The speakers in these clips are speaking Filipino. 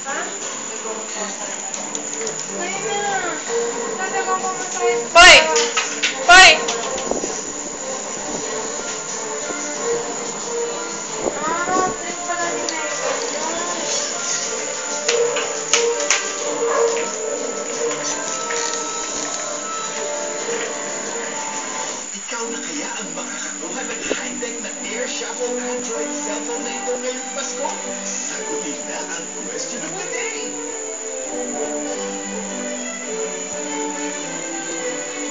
Ha? Kaya na. Nadagang ko mo tayo. Hoy! Hoy! Trip pala ni Megan yun. Ikaw na kaya ang makakakuha ng high-tech na Air Shuffle Android cellphone na ito ngayong Pasko? Sagutin na ang question of the day!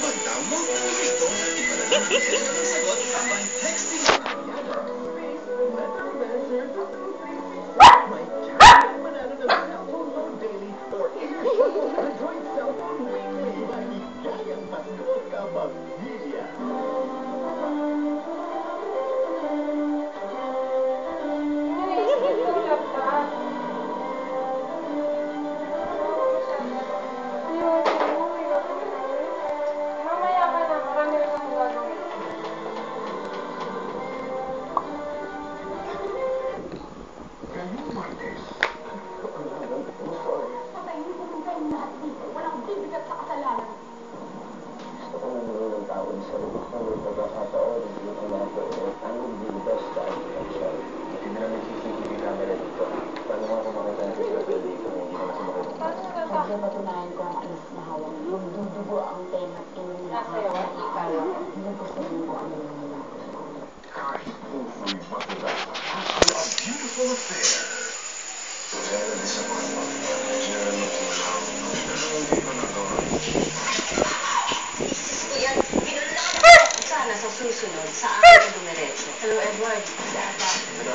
Mag-download na ito at ipadala ang test ng sagot by texting space letter manager 22366. May chance manalo ng cellphone loan daily or Air Shuffle Android cellphone weekly. Maligayang Pasko kapamilya! Mamaya ka na, marami rin akong gagawin. Ngayong Martes, Patayin ko kung kayo lahat dito. Walang bibigat sa kasalanan. Gusto ko nanonood ng tao sa lubos na may pagkakataon, hindi ko makapalit. Ano yung bibigas sa akin ng siya? Hindi na may CCTV camera dito. Paano nga kung makita natin sila dito na hindi naman sumakit? Pag matunayan ko ang alis na hawak, magdudugo ang tema at hindi na ako nakikala. Hindi ko sabihin ko ano yung nilapos ko. kahit awfully matulas, actually a beautiful affair. Pero disappointment. General Makilang. Hindi ko nagawa. Kuya, ginulong ako. Sana sa susunod, sa akin na dumiretso. Hello, Edward.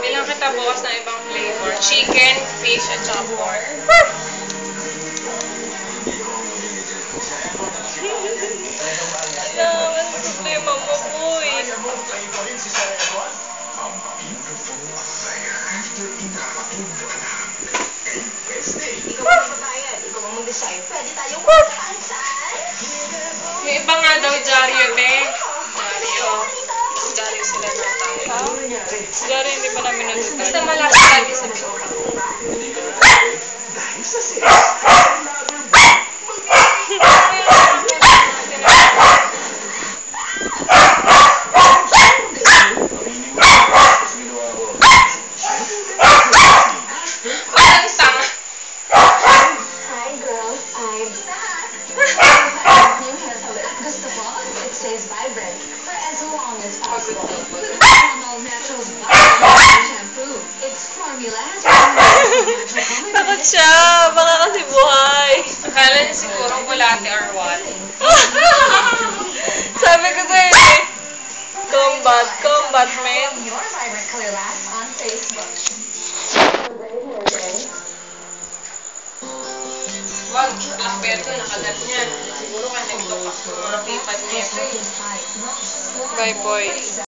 Bilang kita bukas ng ibang flavor. Chicken, fish, at saka pork. Ang problema mo, boy. Ito rin si Sir Edward. A beautiful affair. After inakatid ka na. Wednesday. Ikaw ang magbabayad. Ikaw ang mag-decide. Pwede tayong saan-saan. Yung iba nga daw, Jaryo, te. Jaryo. Jaryo sila na tayo. Ano nangyari? Jaryo, hindi pa namin natutunan. Basta malasa lagi sa buka. Hindi ka na dahil sa sex. Another bag. Ang tanga. Hi, girls. I'm back. New hair color. Gusto ko? It stays vibrant for as long as possible. With Caramel Naturals Vibrant Shampoo. Its formula has natural Takot siya. Baka kasi buhay. Akala niya siguro bulate or what. Sabi ko sa'yo eh. Combat, combat, man. Your vibrant color last on Facebook. Wag, Alberto, nakaganyan. Siguro ka nagtok ako. Mga pipad niya. Bye, boys.